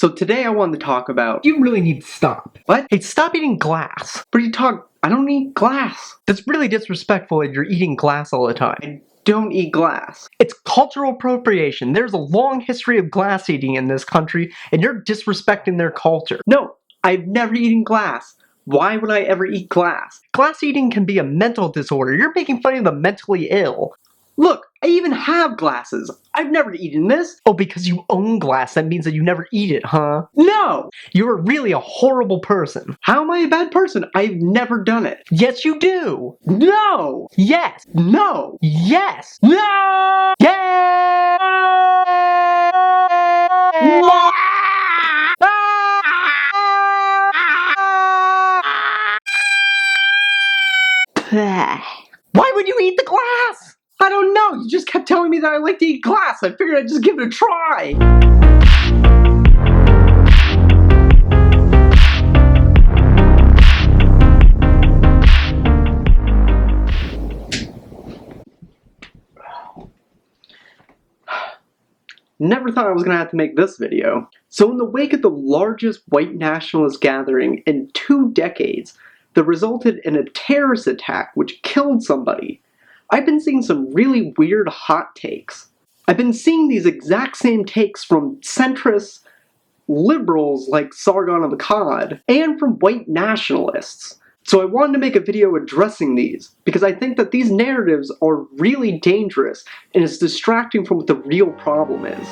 So today I wanted to talk about... You really need to stop. What? Hey, stop eating glass. What are you talking... I don't eat glass. That's really disrespectful if you're eating glass all the time. I don't eat glass. It's cultural appropriation. There's a long history of glass eating in this country, and you're disrespecting their culture. No, I've never eaten glass. Why would I ever eat glass? Glass eating can be a mental disorder. You're making fun of the mentally ill. Look, I even have glasses. I've never eaten this. Oh, because you own glass, that means that you never eat it, huh? No! You're really a horrible person. How am I a bad person? I've never done it. Yes, you do. No! Yes. No! Yes. No! Yes. No! Why would you eat the glass? I don't know, you just kept telling me that I like to eat glass. I figured I'd just give it a try. Never thought I was gonna have to make this video. So in the wake of the largest white nationalist gathering in 2 decades, that resulted in a terrorist attack which killed somebody, I've been seeing some really weird hot takes. I've been seeing these exact same takes from centrist liberals like Sargon of Akkad, and from white nationalists. So I wanted to make a video addressing these, because I think that these narratives are really dangerous, and it's distracting from what the real problem is.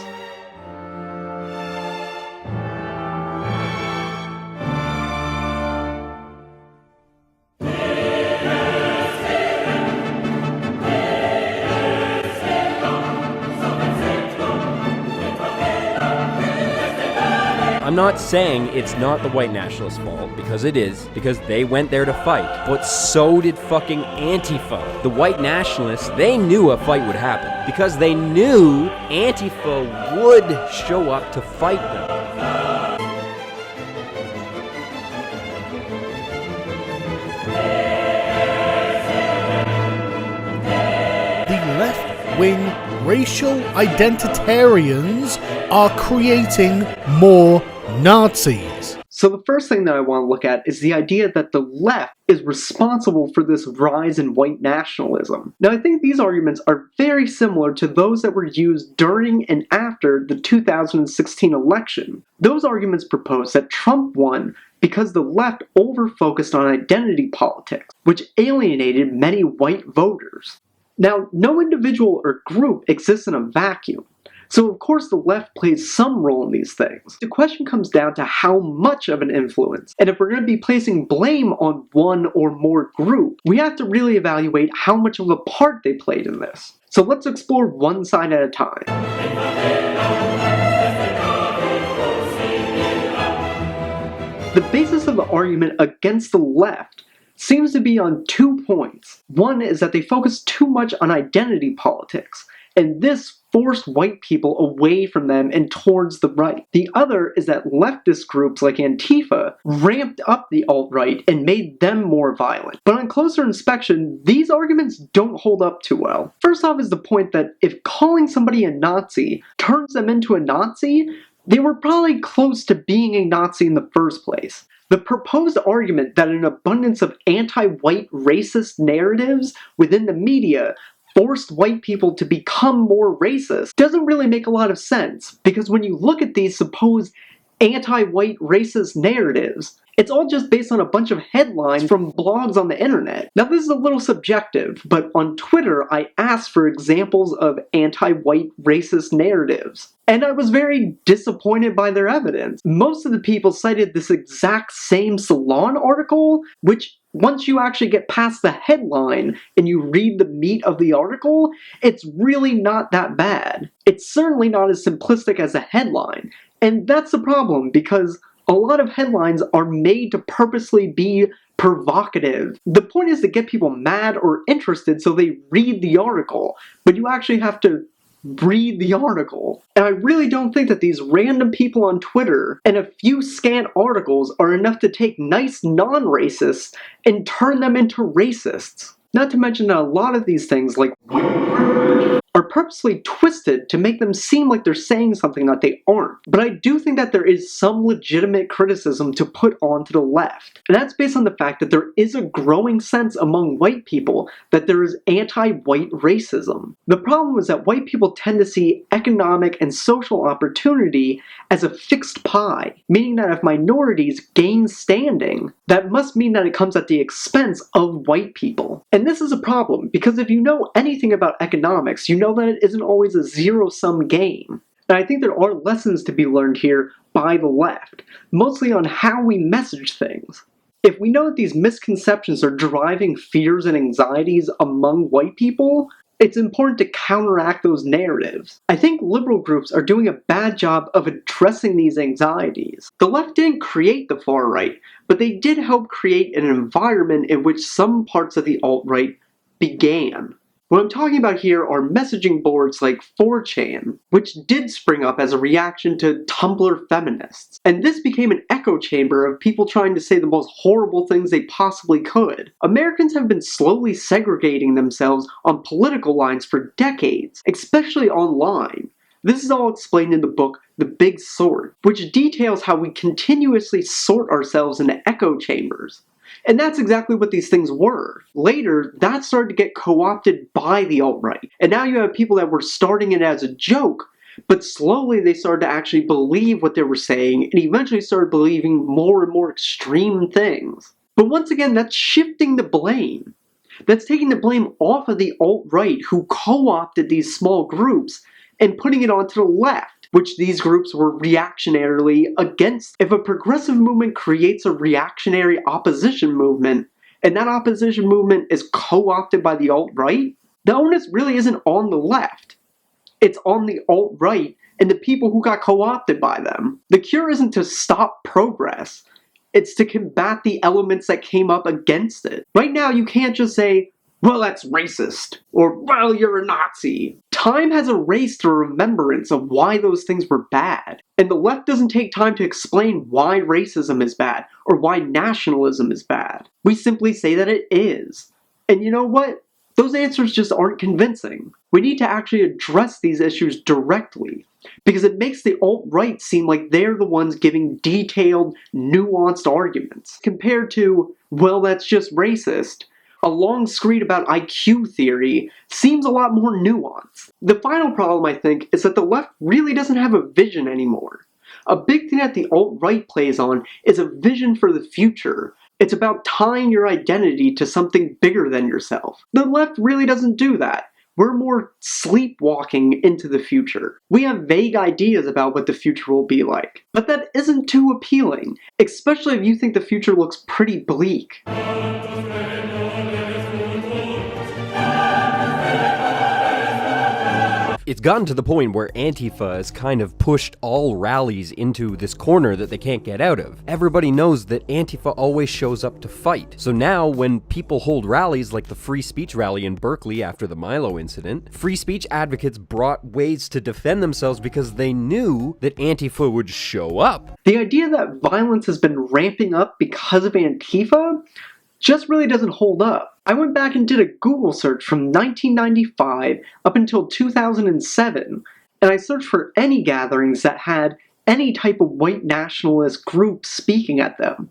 I'm not saying it's not the white nationalists' fault, because it is, because they went there to fight. But so did fucking Antifa. The white nationalists, they knew a fight would happen, because they knew Antifa would show up to fight them. The left-wing racial identitarians are creating more Nazis. So the first thing that I want to look at is the idea that the left is responsible for this rise in white nationalism. Now I think these arguments are very similar to those that were used during and after the 2016 election. Those arguments propose that Trump won because the left over-focused on identity politics, which alienated many white voters. Now, no individual or group exists in a vacuum. So of course the left plays some role in these things. The question comes down to how much of an influence, and if we're going to be placing blame on one or more group, we have to really evaluate how much of a part they played in this. So let's explore one side at a time. The basis of the argument against the left seems to be on 2 points. One is that they focus too much on identity politics, and this forced white people away from them and towards the right. The other is that leftist groups like Antifa ramped up the alt-right and made them more violent. But on closer inspection, these arguments don't hold up too well. First off is the point that if calling somebody a Nazi turns them into a Nazi, they were probably close to being a Nazi in the first place. The proposed argument that an abundance of anti-white racist narratives within the media forced white people to become more racist doesn't really make a lot of sense, because when you look at these supposed anti-white racist narratives, it's all just based on a bunch of headlines from blogs on the internet. Now this is a little subjective, but on Twitter I asked for examples of anti-white racist narratives, and I was very disappointed by their evidence. Most of the people cited this exact same Salon article, which once you actually get past the headline and you read the meat of the article, it's really not that bad. It's certainly not as simplistic as a headline, and that's the problem, because a lot of headlines are made to purposely be provocative. The point is to get people mad or interested so they read the article, but you actually have to read the article. And I really don't think that these random people on Twitter and a few scant articles are enough to take nice non-racists and turn them into racists. Not to mention that a lot of these things, like white privilege, are purposely twisted to make them seem like they're saying something that they aren't. But I do think that there is some legitimate criticism to put onto the left. And that's based on the fact that there is a growing sense among white people that there is anti-white racism. The problem is that white people tend to see economic and social opportunity as a fixed pie, meaning that if minorities gain standing, that must mean that it comes at the expense of white people. And this is a problem, because if you know anything about economics, you know that it isn't always a zero-sum game. And I think there are lessons to be learned here by the left, mostly on how we message things. If we know that these misconceptions are driving fears and anxieties among white people, it's important to counteract those narratives. I think liberal groups are doing a bad job of addressing these anxieties. The left didn't create the far right, but they did help create an environment in which some parts of the alt-right began. What I'm talking about here are messaging boards like 4chan, which did spring up as a reaction to Tumblr feminists. And this became an echo chamber of people trying to say the most horrible things they possibly could. Americans have been slowly segregating themselves on political lines for decades, especially online. This is all explained in the book The Big Sort, which details how we continuously sort ourselves into echo chambers. And that's exactly what these things were. Later, that started to get co-opted by the alt-right. And now you have people that were starting it as a joke, but slowly they started to actually believe what they were saying, and eventually started believing more and more extreme things. But once again, that's shifting the blame. That's taking the blame off of the alt-right, who co-opted these small groups, and putting it onto the left, which these groups were reactionarily against. If a progressive movement creates a reactionary opposition movement, and that opposition movement is co-opted by the alt-right, the onus really isn't on the left. It's on the alt-right and the people who got co-opted by them. The cure isn't to stop progress, it's to combat the elements that came up against it. Right now, you can't just say, well, that's racist, or, well, you're a Nazi. Time has erased the remembrance of why those things were bad, and the left doesn't take time to explain why racism is bad, or why nationalism is bad. We simply say that it is. And you know what? Those answers just aren't convincing. We need to actually address these issues directly, because it makes the alt-right seem like they're the ones giving detailed, nuanced arguments, compared to, well, that's just racist. A long screed about IQ theory seems a lot more nuanced. The final problem, I think, is that the left really doesn't have a vision anymore. A big thing that the alt-right plays on is a vision for the future. It's about tying your identity to something bigger than yourself. The left really doesn't do that. We're more sleepwalking into the future. We have vague ideas about what the future will be like. But that isn't too appealing, especially if you think the future looks pretty bleak. It's gotten to the point where Antifa has kind of pushed all rallies into this corner that they can't get out of. Everybody knows that Antifa always shows up to fight. So now when people hold rallies like the free speech rally in Berkeley after the Milo incident, free speech advocates brought ways to defend themselves because they knew that Antifa would show up. The idea that violence has been ramping up because of Antifa just really doesn't hold up. I went back and did a Google search from 1995 up until 2007, and I searched for any gatherings that had any type of white nationalist group speaking at them.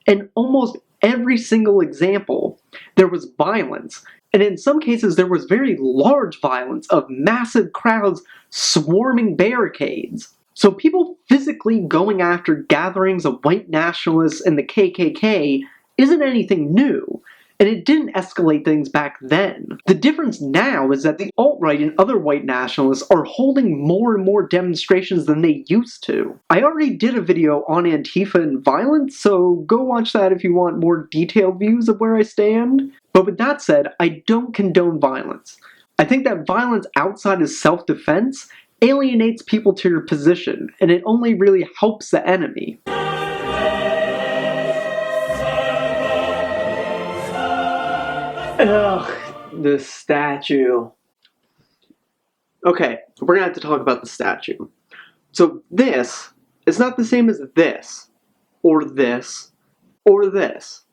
And almost every single example, there was violence. And in some cases, there was very large violence of massive crowds swarming barricades. So people physically going after gatherings of white nationalists and the KKK isn't anything new, and it didn't escalate things back then. The difference now is that the alt-right and other white nationalists are holding more and more demonstrations than they used to. I already did a video on Antifa and violence, so go watch that if you want more detailed views of where I stand. But with that said, I don't condone violence. I think that violence outside of self-defense alienates people to your position, and it only really helps the enemy. Ugh, the statue. Okay, we're gonna have to talk about the statue. So this is not the same as this, or this, or this.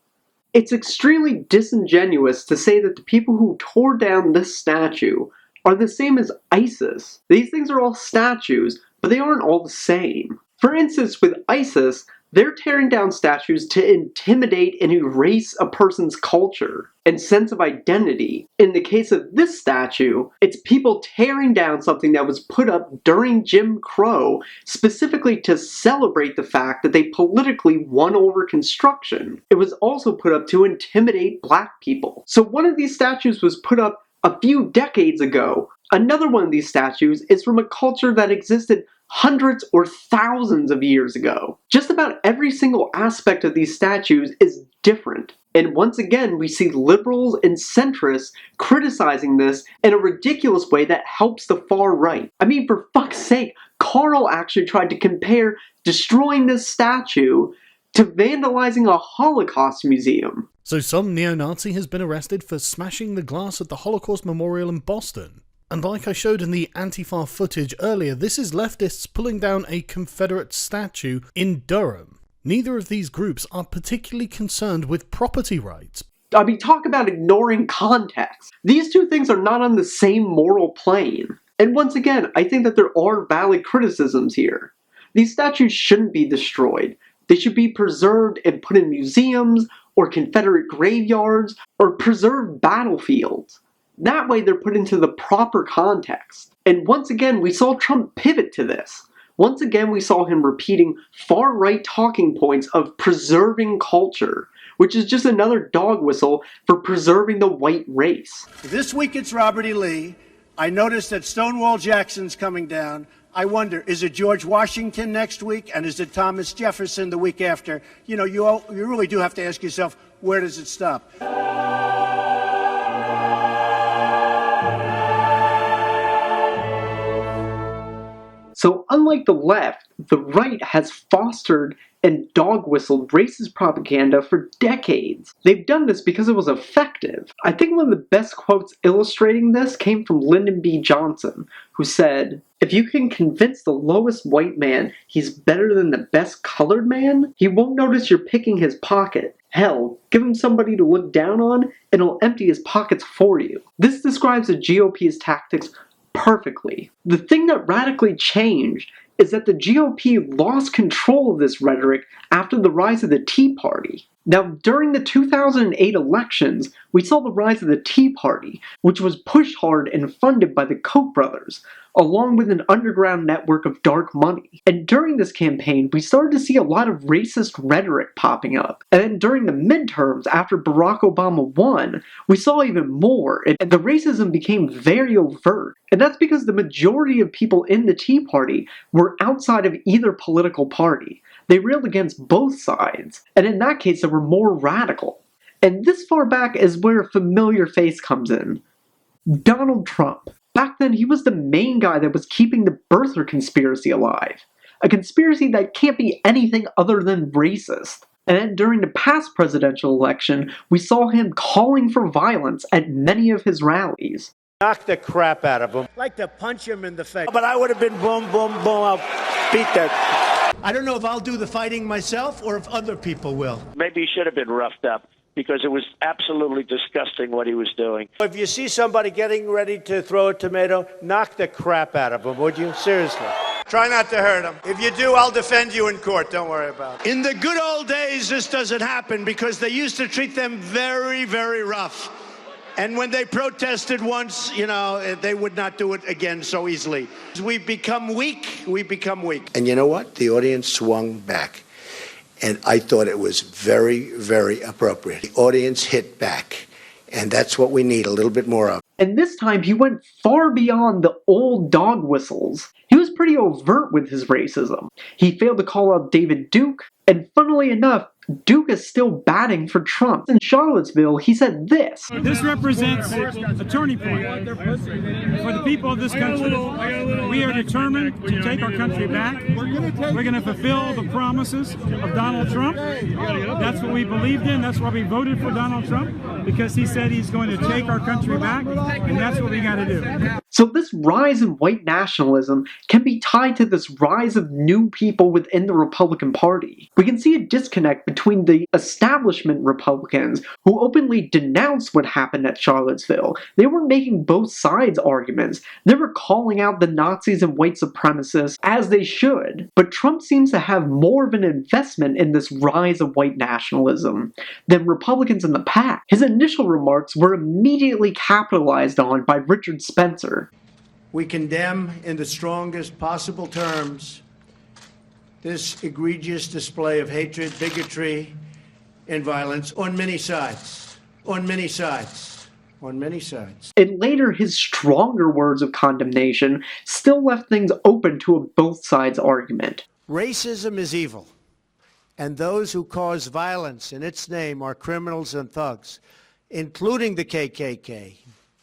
It's extremely disingenuous to say that the people who tore down this statue are the same as ISIS. These things are all statues, but they aren't all the same. For instance, with ISIS, they're tearing down statues to intimidate and erase a person's culture and sense of identity. In the case of this statue, it's people tearing down something that was put up during Jim Crow, specifically to celebrate the fact that they politically won over construction. It was also put up to intimidate black people. So one of these statues was put up a few decades ago. Another one of these statues is from a culture that existed hundreds or thousands of years ago. Just about every single aspect of these statues is different. And once again, we see liberals and centrists criticizing this in a ridiculous way that helps the far right. I mean, for fuck's sake, Carl actually tried to compare destroying this statue to vandalizing a Holocaust museum. So some neo-Nazi has been arrested for smashing the glass at the Holocaust Memorial in Boston. And like I showed in the Antifa footage earlier, this is leftists pulling down a Confederate statue in Durham. Neither of these groups are particularly concerned with property rights. I mean, talk about ignoring context. These two things are not on the same moral plane. And once again, I think that there are valid criticisms here. These statues shouldn't be destroyed. They should be preserved and put in museums, or Confederate graveyards, or preserved battlefields. That way they're put into the proper context. And once again, we saw Trump pivot to this. Once again, we saw him repeating far-right talking points of preserving culture, which is just another dog whistle for preserving the white race. This week it's Robert E. Lee. I noticed that Stonewall Jackson's coming down. I wonder, is it George Washington next week? And is it Thomas Jefferson the week after? You know, you really do have to ask yourself, where does it stop? So unlike the left, the right has fostered and dog-whistled racist propaganda for decades. They've done this because it was effective. I think one of the best quotes illustrating this came from Lyndon B. Johnson, who said, "If you can convince the lowest white man he's better than the best colored man, he won't notice you're picking his pocket. Hell, give him somebody to look down on, and he'll empty his pockets for you." This describes the GOP's tactics perfectly. The thing that radically changed is that the GOP lost control of this rhetoric after the rise of the Tea Party. Now, during the 2008 elections, we saw the rise of the Tea Party, which was pushed hard and funded by the Koch brothers, along with an underground network of dark money. And during this campaign, we started to see a lot of racist rhetoric popping up. And then during the midterms, after Barack Obama won, we saw even more, and the racism became very overt. And that's because the majority of people in the Tea Party were outside of either political party. They railed against both sides, and in that case they were more radical. And this far back is where a familiar face comes in. Donald Trump. Back then he was the main guy that was keeping the birther conspiracy alive. A conspiracy that can't be anything other than racist. And then during the past presidential election, we saw him calling for violence at many of his rallies. Knock the crap out of him. Like to punch him in the face. But I would have been boom, boom, boom, I'll beat that. I don't know if I'll do the fighting myself or if other people will. Maybe he should have been roughed up because it was absolutely disgusting what he was doing. If you see somebody getting ready to throw a tomato, knock the crap out of him, would you? Seriously. Try not to hurt him. If you do, I'll defend you in court. Don't worry about it. In the good old days, this doesn't happen because they used to treat them very, very rough. And when they protested once, you know, they would not do it again so easily. As we become weak, we become weak. And you know what? The audience swung back. And I thought it was very, very appropriate. The audience hit back. And that's what we need, a little bit more of. And this time he went far beyond the old dog whistles. He was pretty overt with his racism. He failed to call out David Duke, and funnily enough, Duke is still batting for Trump. In Charlottesville, he said this. This represents a turning point for the people of this country. We are determined to take our country back. We're going to fulfill the promises of Donald Trump. That's what we believed in. That's why we voted for Donald Trump, because he said he's going to take our country back, and that's what we got to do. So this rise in white nationalism can be tied to this rise of new people within the Republican Party. We can see a disconnect between the establishment Republicans who openly denounced what happened at Charlottesville. They were making both sides arguments. They were calling out the Nazis and white supremacists as they should. But Trump seems to have more of an investment in this rise of white nationalism than Republicans in the past. His initial remarks were immediately capitalized on by Richard Spencer. We condemn in the strongest possible terms this egregious display of hatred, bigotry, and violence on many sides. On many sides. On many sides. And later, his stronger words of condemnation still left things open to a both sides argument. Racism is evil, and those who cause violence in its name are criminals and thugs, including the KKK,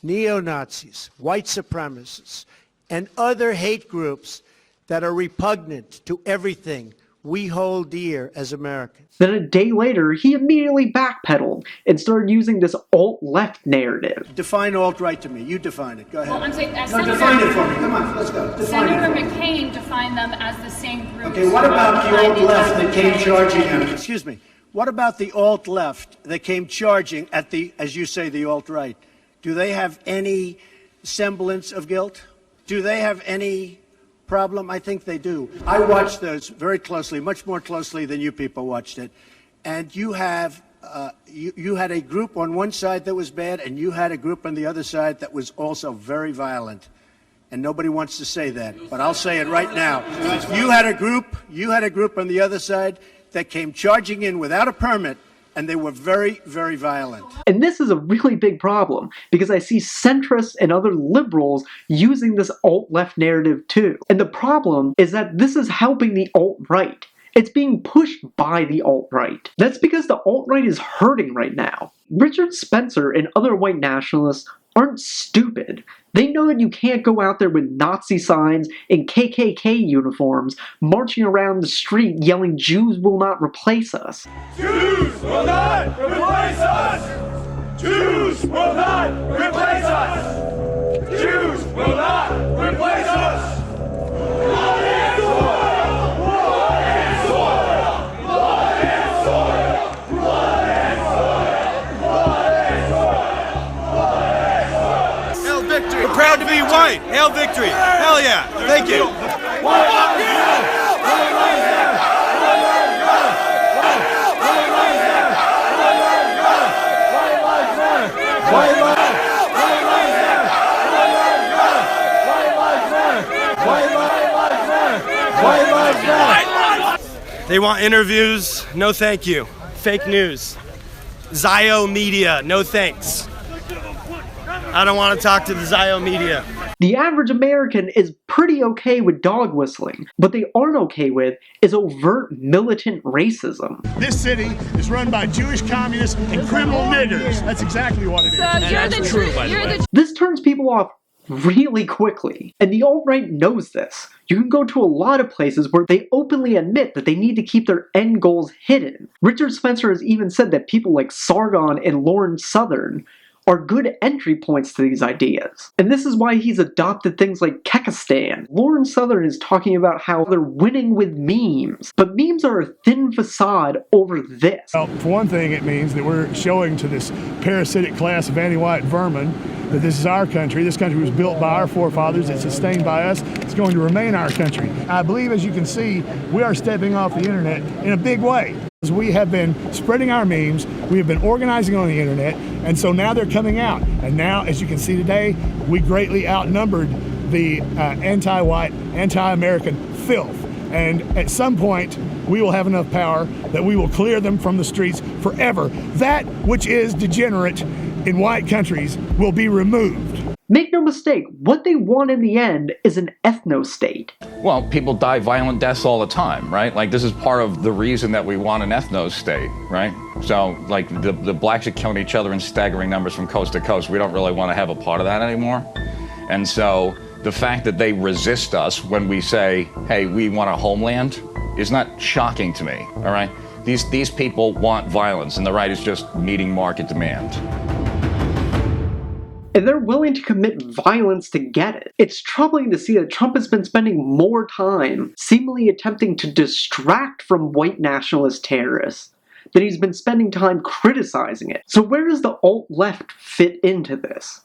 neo-Nazis, white supremacists, and other hate groups that are repugnant to everything we hold dear as Americans. Then a day later, he immediately backpedaled and started using this alt-left narrative. Define alt-right to me. You define it. Go ahead. Well, I'm saying, define it for me. Come on, let's go. Define Senator it. McCain defined them as the same group. Okay, what about the alt-left that came charging at, excuse me, what about the alt-left that came charging at the, as you say, the alt-right? Do they have any semblance of guilt? Do they have any problem? I think they do. I watched those very closely, much more closely than you people watched it. And you have, you had a group on one side that was bad, and you had a group on the other side that was also very violent. And nobody wants to say that, but I'll say it right now. You had a group on the other side that came charging in without a permit, and they were very, very violent. And this is a really big problem, because I see centrists and other liberals using this alt-left narrative too. And the problem is that this is helping the alt-right. It's being pushed by the alt-right. That's because the alt-right is hurting right now. Richard Spencer and other white nationalists aren't stupid. They know that you can't go out there with Nazi signs and KKK uniforms marching around the street yelling, "Jews will not replace us." Jews will not replace us! Jews will not replace us! Jews will not replace us! Blood and soil! Blood and soil! Blood and soil! Blood and soil! Blood and soil! Blood and soil! Hail victory! We're proud to be white! Hail victory! Hell yeah! Thank you! They want interviews? No thank you. Fake news. Zio media? No thanks. I don't want to talk to the Zio media. The average American is pretty okay with dog whistling. What they aren't okay with is overt militant racism. This city is run by Jewish communists and criminal niggers. That's exactly what it is. And that's true, by the way. This turns people off really quickly, and the alt-right knows this. You can go to a lot of places where they openly admit that they need to keep their end goals hidden. Richard Spencer has even said that people like Sargon and Lauren Southern are good entry points to these ideas. And this is why he's adopted things like Kekistan. Lauren Southern is talking about how they're winning with memes, but memes are a thin facade over this. Well, for one thing, it means that we're showing to this parasitic class of anti-white vermin that this is our country. This country was built by our forefathers. It's sustained by us. It's going to remain our country. I believe, as you can see, we are stepping off the internet in a big way. We have been spreading our memes, we have been organizing on the internet, and so now they're coming out. And now, as you can see today, we greatly outnumbered the anti-white, anti-American filth. And at some point, we will have enough power that we will clear them from the streets forever. That which is degenerate in white countries will be removed. Make no mistake, what they want in the end is an ethno-state. Well, people die violent deaths all the time, right? Like, this is part of the reason that we want an ethno-state, right? So, like, the blacks are killing each other in staggering numbers from coast to coast. We don't really want to have a part of that anymore. And so, the fact that they resist us when we say, hey, we want a homeland, is not shocking to me, all right? These people want violence, and the right is just meeting market demand. and they're willing to commit violence to get it. It's troubling to see that Trump has been spending more time seemingly attempting to distract from white nationalist terrorists than he's been spending time criticizing it. So where does the alt-left fit into this?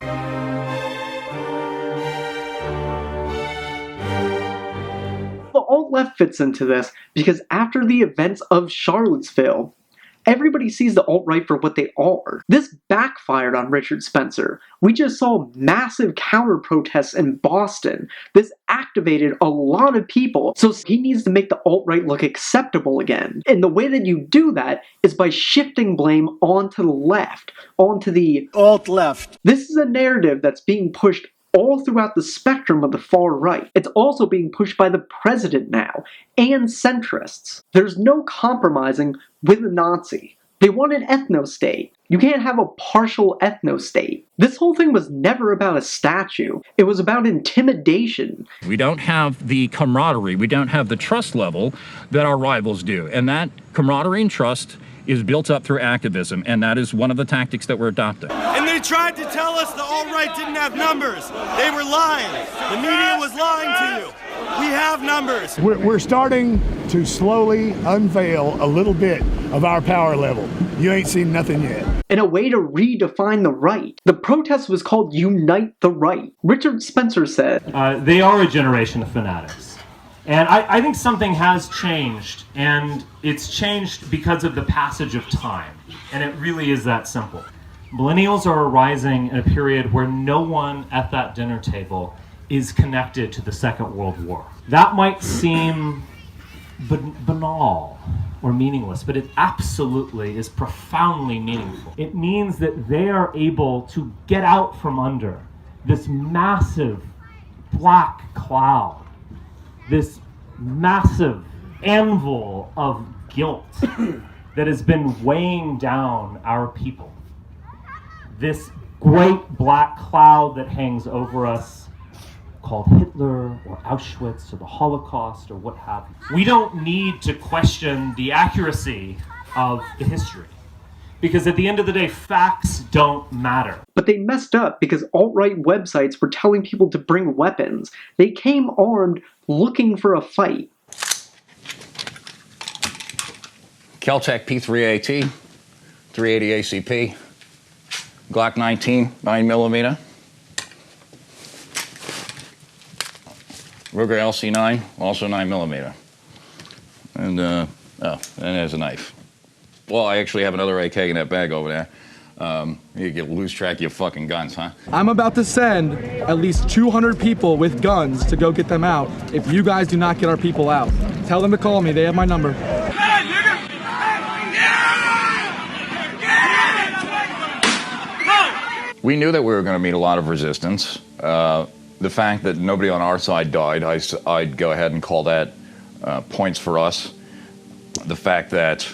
The alt-left fits into this because after the events of Charlottesville, everybody sees the alt-right for what they are. This backfired on Richard Spencer. We just saw massive counter-protests in Boston. This activated a lot of people, so he needs to make the alt-right look acceptable again. And the way that you do that is by shifting blame onto the left, onto the alt-left. This is a narrative that's being pushed all throughout the spectrum of the far right. It's also being pushed by the president now, and centrists. There's no compromising with a Nazi. They want an ethno-state. You can't have a partial ethno-state. This whole thing was never about a statue. It was about intimidation. We don't have the camaraderie, we don't have the trust level that our rivals do. And that camaraderie and trust is built up through activism, and that is one of the tactics that we're adopting. And they tried to tell us the alt-right didn't have numbers. They were lying. The media was lying to you. We have numbers. We're starting to slowly unveil a little bit of our power level. You ain't seen nothing yet. In a way to redefine the right. The protest was called Unite the Right. Richard Spencer said, they are a generation of fanatics. And I think something has changed, and it's changed because of the passage of time. And it really is that simple. Millennials are arising in a period where no one at that dinner table is connected to the Second World War. That might seem banal or meaningless, but it absolutely is profoundly meaningful. It means that they are able to get out from under this massive black cloud, this massive anvil of guilt that has been weighing down our people. This great black cloud that hangs over us, called Hitler or Auschwitz or the Holocaust or what have you. We don't need to question the accuracy of the history, because at the end of the day, facts don't matter. But they messed up because alt-right websites were telling people to bring weapons. They came armed, looking for a fight. Kel-Tec P3AT, 380 ACP, Glock 19, 9mm, Ruger LC9, also 9mm, and there's a knife. Well, I actually have another AK in that bag over there. You get lose track of your fucking guns, huh? I'm about to send at least 200 people with guns to go get them out if you guys do not get our people out. Tell them to call me. They have my number. We knew that we were going to meet a lot of resistance. The fact that nobody on our side died, I'd go ahead and call that points for us. The fact that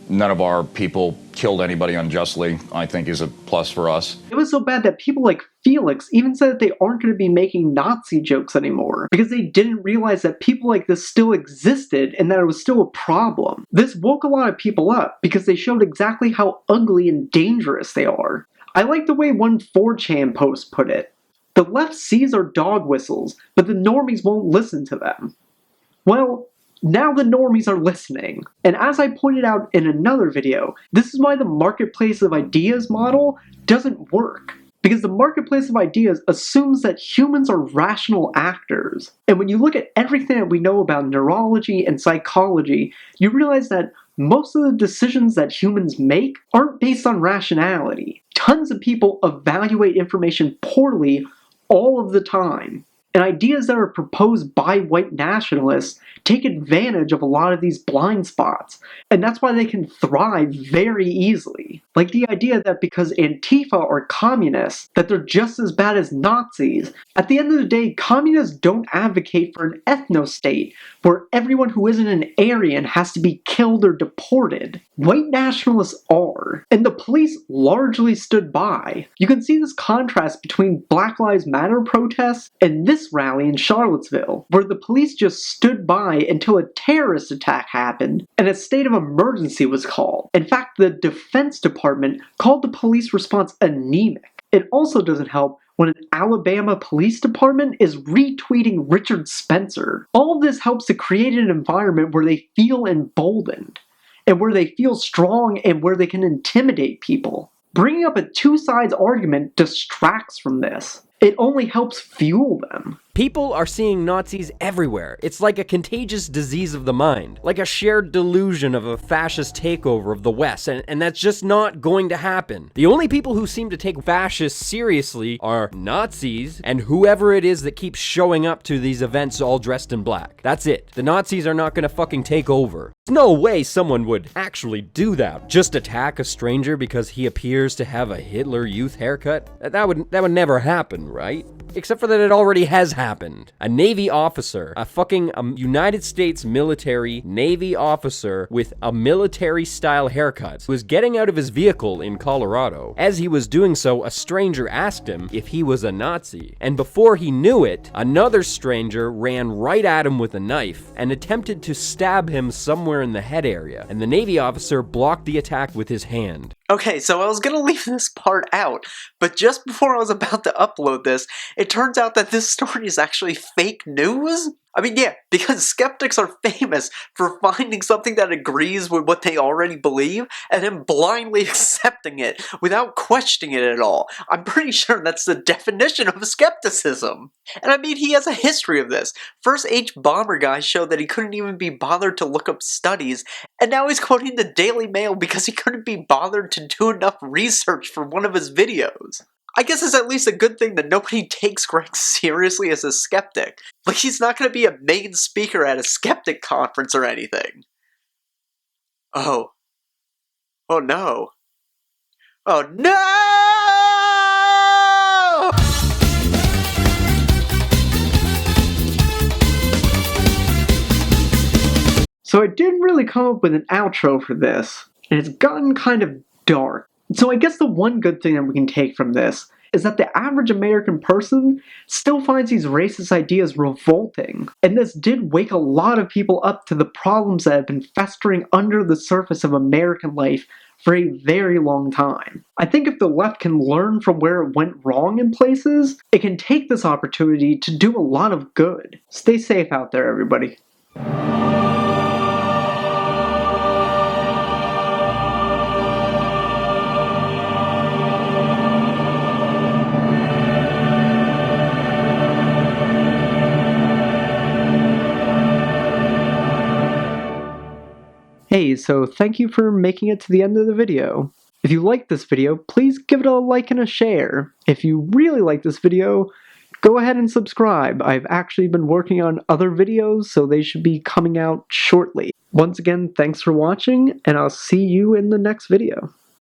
none of our people killed anybody unjustly, I think, is a plus for us. It was so bad that people like Felix even said that they aren't going to be making Nazi jokes anymore because they didn't realize that people like this still existed and that it was still a problem. This woke a lot of people up because they showed exactly how ugly and dangerous they are. I like the way one 4chan post put it. The left sees our dog whistles, but the normies won't listen to them. Well, now the normies are listening. And as I pointed out in another video, this is why the marketplace of ideas model doesn't work. Because the marketplace of ideas assumes that humans are rational actors. And when you look at everything that we know about neurology and psychology, you realize that most of the decisions that humans make aren't based on rationality. Tons of people evaluate information poorly all of the time. And ideas that are proposed by white nationalists take advantage of a lot of these blind spots. And that's why they can thrive very easily. Like the idea that because Antifa are communists, that they're just as bad as Nazis. At the end of the day, communists don't advocate for an ethno-state where everyone who isn't an Aryan has to be killed or deported. White nationalists are. And the police largely stood by. You can see this contrast between Black Lives Matter protests and this rally in Charlottesville, where the police just stood by until a terrorist attack happened and a state of emergency was called. In fact, the Defense Department called the police response anemic. It also doesn't help when an Alabama police department is retweeting Richard Spencer. All of this helps to create an environment where they feel emboldened, and where they feel strong, and where they can intimidate people. Bringing up a two-sides argument distracts from this. It only helps fuel them. People are seeing Nazis everywhere. It's like a contagious disease of the mind, like a shared delusion of a fascist takeover of the West, and that's just not going to happen. The only people who seem to take fascists seriously are Nazis and whoever it is that keeps showing up to these events all dressed in black. That's it. The Nazis are not gonna fucking take over. There's no way someone would actually do that. Just attack a stranger because he appears to have a Hitler Youth haircut? That would never happen, right? Except for that it already has happened. A Navy officer, a fucking United States military Navy officer with a military-style haircut, was getting out of his vehicle in Colorado. As he was doing so, a stranger asked him if he was a Nazi. And before he knew it, another stranger ran right at him with a knife and attempted to stab him somewhere in the head area. And the Navy officer blocked the attack with his hand. Okay, so I was gonna leave this part out, but just before I was about to upload this, it turns out that this story is actually fake news? I mean, yeah, because skeptics are famous for finding something that agrees with what they already believe and then blindly accepting it without questioning it at all. I'm pretty sure that's the definition of skepticism. And I mean, he has a history of this. First, H. Bomber guy showed that he couldn't even be bothered to look up studies, and now he's quoting the Daily Mail because he couldn't be bothered to do enough research for one of his videos. I guess it's at least a good thing that nobody takes Greg seriously as a skeptic. Like, he's not going to be a main speaker at a skeptic conference or anything. Oh. Oh no. Oh no! So I didn't really come up with an outro for this, and it's gotten kind of dark. So I guess the one good thing that we can take from this is that the average American person still finds these racist ideas revolting. And this did wake a lot of people up to the problems that have been festering under the surface of American life for a very long time. I think if the left can learn from where it went wrong in places, it can take this opportunity to do a lot of good. Stay safe out there, everybody. Hey, so thank you for making it to the end of the video. If you liked this video, please give it a like and a share. If you really like this video, go ahead and subscribe. I've actually been working on other videos, so they should be coming out shortly. Once again, thanks for watching, and I'll see you in the next video.